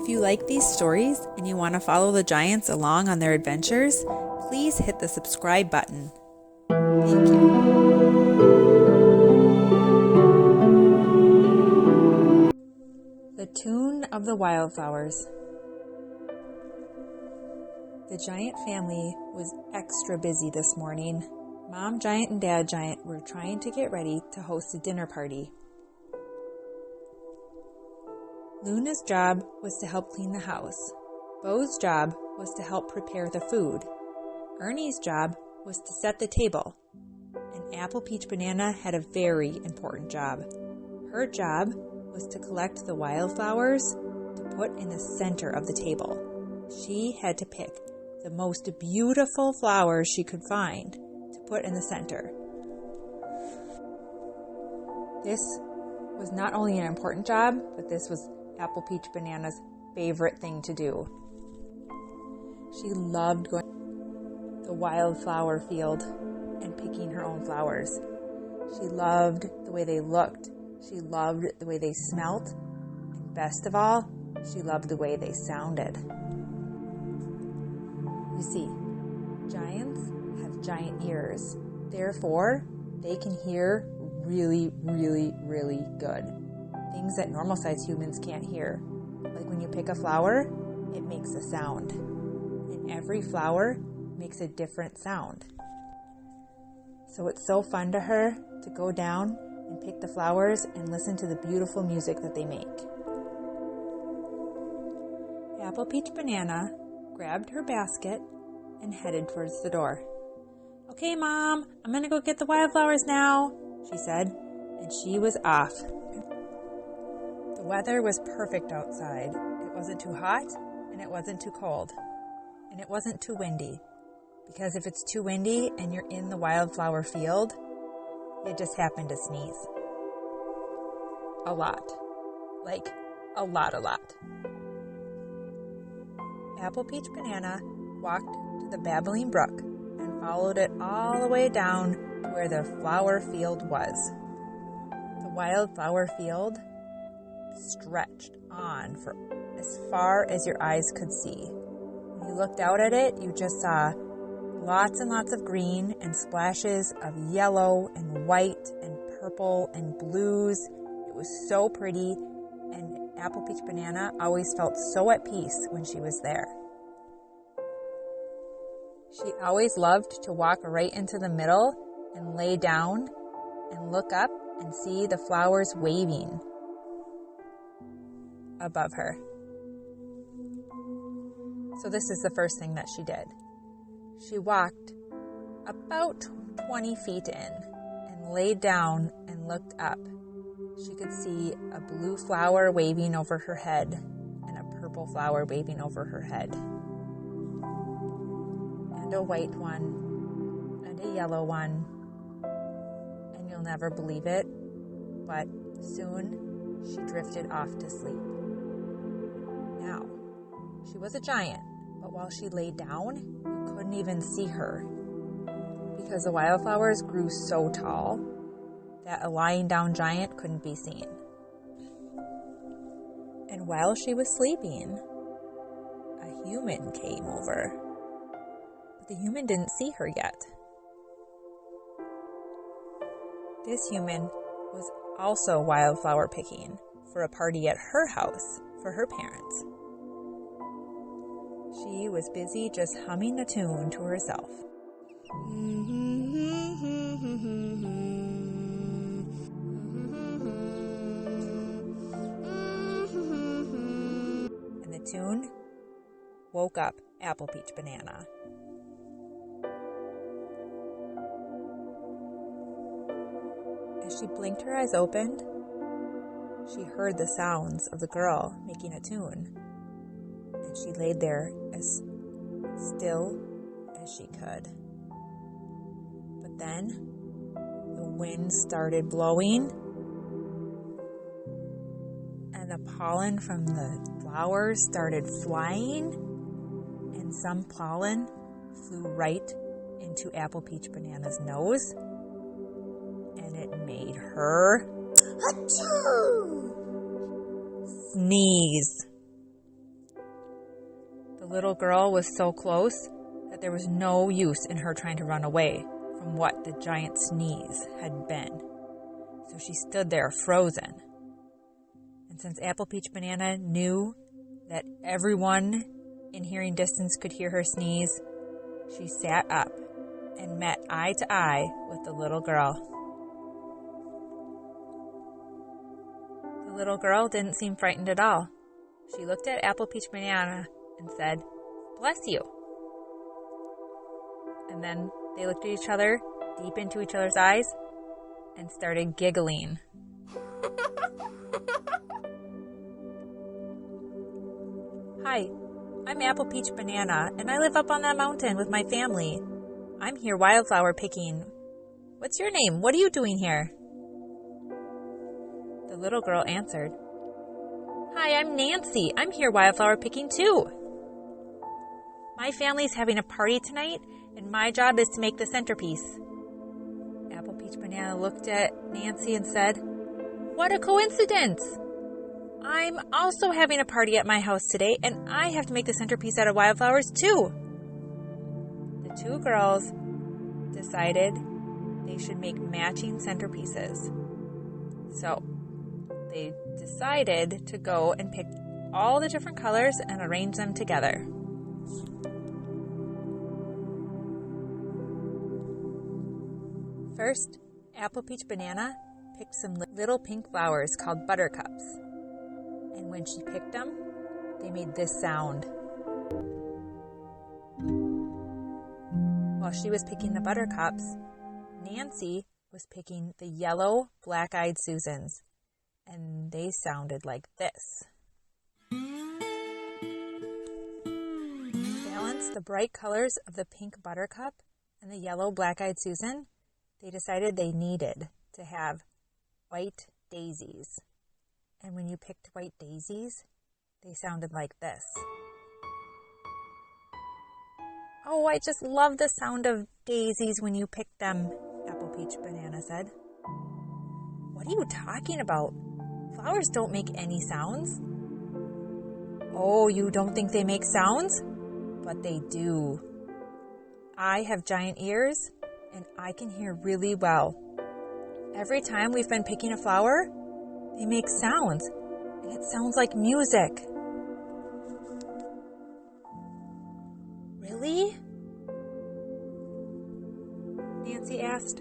If you like these stories and you want to follow the giants along on their adventures, please hit the subscribe button. Thank you. The Tune of the Wildflowers. The giant family was extra busy this morning. Mom Giant and Dad Giant were trying to get ready to host a dinner party. Luna's job was to help clean the house. Bo's job was to help prepare the food. Ernie's job was to set the table. And Apple Peach Banana had a very important job. Her job was to collect the wildflowers to put in the center of the table. She had to pick the most beautiful flowers she could find to put in the center. This was not only an important job, but this was Apple Peach Banana's favorite thing to do. She loved going to the wildflower field and picking her own flowers. She loved the way they looked. She loved the way they smelt. And best of all, she loved the way they sounded. You see, giants have giant ears. Therefore, they can hear really, really, really good. Things that normal-sized humans can't hear. Like when you pick a flower, it makes a sound. And every flower makes a different sound. So it's so fun to her to go down and pick the flowers and listen to the beautiful music that they make. Apple Peach Banana grabbed her basket and headed towards the door. "Okay, Mom, I'm gonna go get the wildflowers now," she said, and she was off. The weather was perfect outside. It wasn't too hot, and it wasn't too cold, and it wasn't too windy, because if it's too windy and you're in the wildflower field, you just happen to sneeze. A lot. Like, a lot. Apple Peach Banana walked to the babbling brook and followed it all the way down to where the flower field was. The wildflower field stretched on for as far as your eyes could see. When you looked out at it, you just saw lots and lots of green and splashes of yellow and white and purple and blues. It was so pretty, and Apple Peach Banana always felt so at peace when she was there. She always loved to walk right into the middle and lay down and look up and see the flowers waving above her. So this is the first thing that she did. She walked about 20 feet in and laid down and looked up. She could see a blue flower waving over her head and a purple flower waving over her head, and a white one and a yellow one. And you'll never believe it, but soon she drifted off to sleep. Now, she was a giant, but while she lay down, you couldn't even see her because the wildflowers grew so tall that a lying down giant couldn't be seen. And while she was sleeping, a human came over, but the human didn't see her yet. This human was also wildflower picking for a party at her house for her parents. She was busy just humming a tune to herself. And the tune woke up Apple Peach Banana. As she blinked her eyes open, she heard the sounds of the girl making a tune. And she laid there as still as she could. But then the wind started blowing, and the pollen from the flowers started flying, and some pollen flew right into Apple Peach Banana's nose, and it made her sneeze. little girl was so close that there was no use in her trying to run away from what the giant sneeze had been. So she stood there frozen. And since Apple Peach Banana knew that everyone in hearing distance could hear her sneeze, she sat up and met eye to eye with the little girl. The little girl didn't seem frightened at all. She looked at Apple Peach Banana and said, "Bless you." And then they looked at each other, deep into each other's eyes, and started giggling. "Hi, I'm Apple Peach Banana, and I live up on that mountain with my family. I'm here wildflower picking. What's your name? What are you doing here?" The little girl answered, "Hi, I'm Nancy. I'm here wildflower picking too. My family's having a party tonight, and my job is to make the centerpiece." Apple Peach Banana looked at Nancy and said, "What a coincidence! I'm also having a party at my house today, and I have to make the centerpiece out of wildflowers too." The two girls decided they should make matching centerpieces. So they decided to go and pick all the different colors and arrange them together. First, Apple Peach Banana picked some little pink flowers called buttercups. And when she picked them, they made this sound. While she was picking the buttercups, Nancy was picking the yellow black-eyed Susans, and they sounded like this. To balance the bright colors of the pink buttercup and the yellow black-eyed Susan, they decided they needed to have white daisies. And when you picked white daisies, they sounded like this. "Oh, I just love the sound of daisies when you pick them," Apple Peach Banana said. "What are you talking about? Flowers don't make any sounds." "Oh, you don't think they make sounds? But they do. I have giant ears, and I can hear really well. Every time we've been picking a flower, they make sounds, and it sounds like music." "Really?" Nancy asked.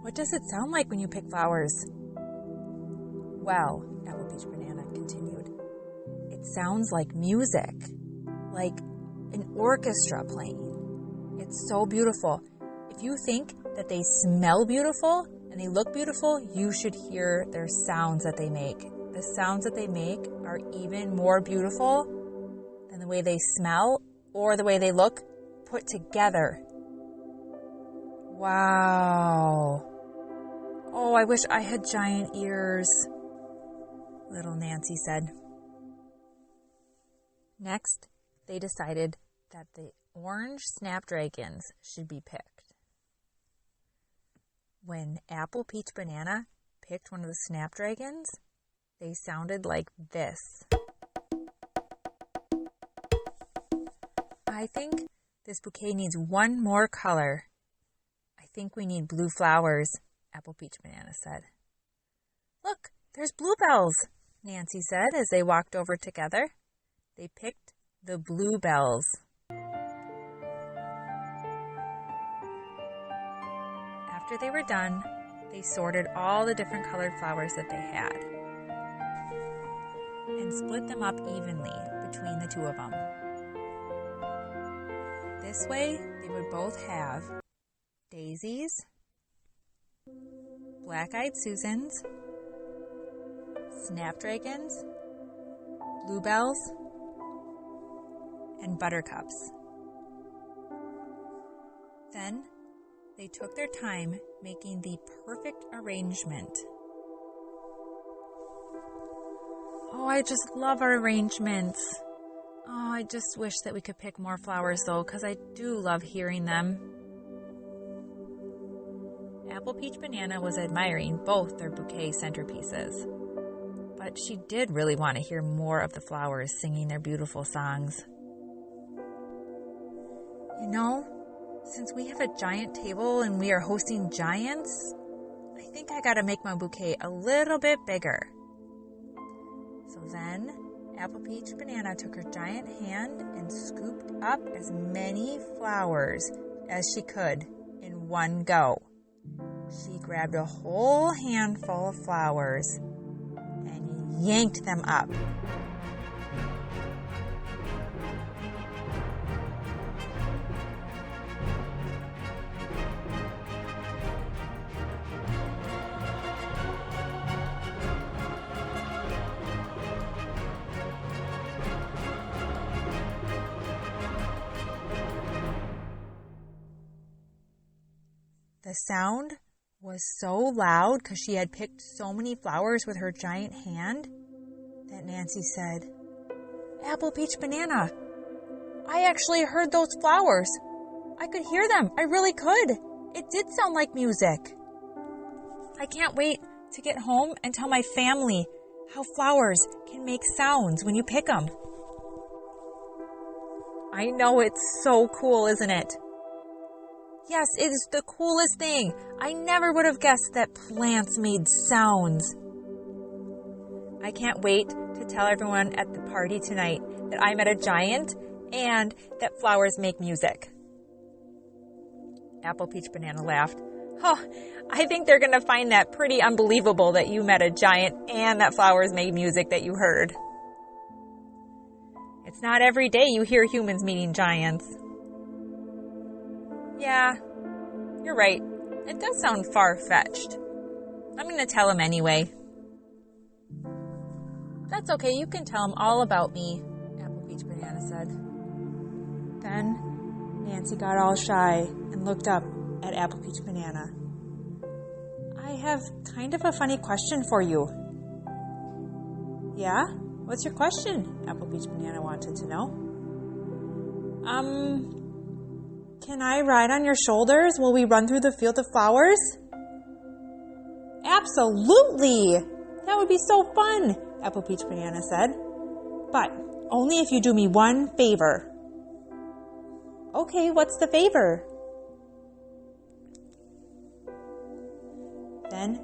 "What does it sound like when you pick flowers?" "Well," Apple Peach Banana continued, "it sounds like music, like an orchestra playing. It's so beautiful. If you think that they smell beautiful and they look beautiful, you should hear their sounds that they make. The sounds that they make are even more beautiful than the way they smell or the way they look put together." "Wow. Oh, I wish I had giant ears," little Nancy said. Next, they decided that the orange snapdragons should be picked. When Apple Peach Banana picked one of the snapdragons, they sounded like this. "I think this bouquet needs one more color. I think we need blue flowers," Apple Peach Banana said. "Look, there's bluebells," Nancy said as they walked over together. They picked the bluebells. After they were done, they sorted all the different colored flowers that they had and split them up evenly between the two of them. This way, they would both have daisies, black-eyed Susans, snapdragons, bluebells, and buttercups. Then, they took their time making the perfect arrangement. Oh, I just love our arrangements. Oh, I just wish that we could pick more flowers though, because I do love hearing them. Apple Peach Banana was admiring both their bouquet centerpieces, but But she did really want to hear more of the flowers singing their beautiful songs. You know, since we have a giant table and we are hosting giants, I think I gotta make my bouquet a little bit bigger. So then, Apple Peach Banana took her giant hand and scooped up as many flowers as she could in one go. She grabbed a whole handful of flowers and yanked them up. The sound was so loud because she had picked so many flowers with her giant hand that Nancy said, "Apple Peach Banana, I actually heard those flowers. I could hear them. I really could. It did sound like music. I can't wait to get home and tell my family how flowers can make sounds when you pick them." I know, it's so cool, isn't it? Yes, it is the coolest thing. I never would have guessed that plants made sounds. I can't wait to tell everyone at the party tonight that I met a giant and that flowers make music. Apple Peach Banana laughed. Oh, I think they're going to find that pretty unbelievable that you met a giant and that flowers made music that you heard. It's not every day you hear humans meeting giants. Yeah, you're right. It does sound far-fetched. I'm going to tell him anyway. That's okay, you can tell him all about me, Apple Peach Banana said. Then Nancy got all shy and looked up at Apple Peach Banana. I have kind of a funny question for you. Yeah? What's your question? Apple Peach Banana wanted to know. Can I ride on your shoulders while we run through the field of flowers? Absolutely! That would be so fun, Apple Peach Banana said. But only if you do me one favor. Okay, what's the favor? Then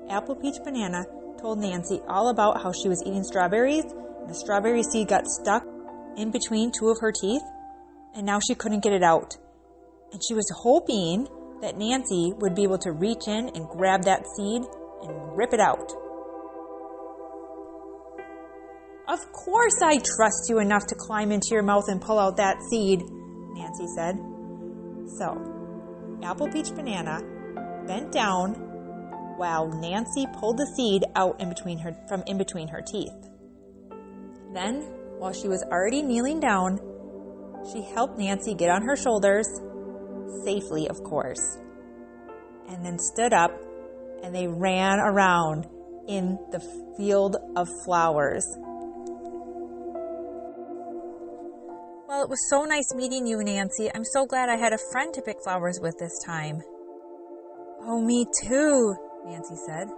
Apple Peach Banana told Nancy all about how she was eating strawberries and the strawberry seed got stuck in between two of her teeth and now she couldn't get it out. And she was hoping that Nancy would be able to reach in and grab that seed and rip it out. Of course I trust you enough to climb into your mouth and pull out that seed, Nancy said. So, Apple Peach Banana bent down while Nancy pulled the seed out from in between her teeth. Then, while she was already kneeling down, she helped Nancy get on her shoulders, safely of course, and then stood up and they ran around in the field of flowers. Well, it was so nice meeting you, Nancy. I'm so glad I had a friend to pick flowers with this time. Oh, me too, Nancy said.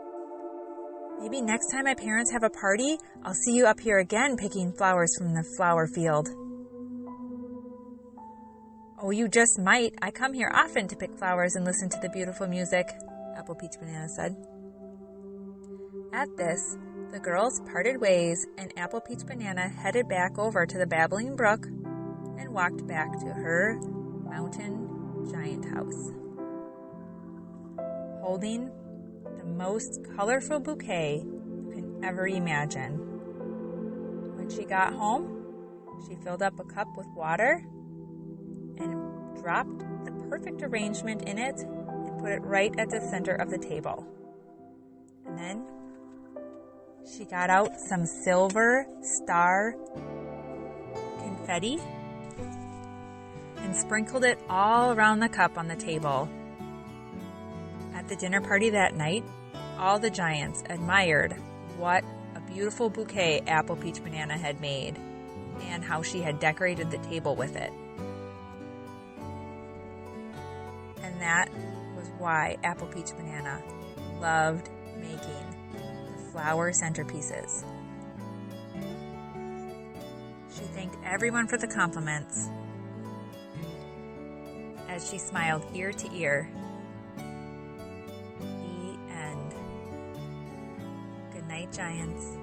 Maybe next time my parents have a party, I'll see you up here again picking flowers from the flower field. Oh, you just might. I come here often to pick flowers and listen to the beautiful music, Apple Peach Banana said. At this, the girls parted ways and Apple Peach Banana headed back over to the babbling brook and walked back to her mountain giant house, holding the most colorful bouquet you can ever imagine. When she got home, she filled up a cup with water and dropped the perfect arrangement in it and put it right at the center of the table. And then she got out some silver star confetti and sprinkled it all around the cup on the table. At the dinner party that night, all the giants admired what a beautiful bouquet Apple Peach Banana had made and how she had decorated the table with it. And that was why Apple Peach Banana loved making the flower centerpieces thanked everyone for the compliments as she smiled ear to ear. The end. Good night, Giants.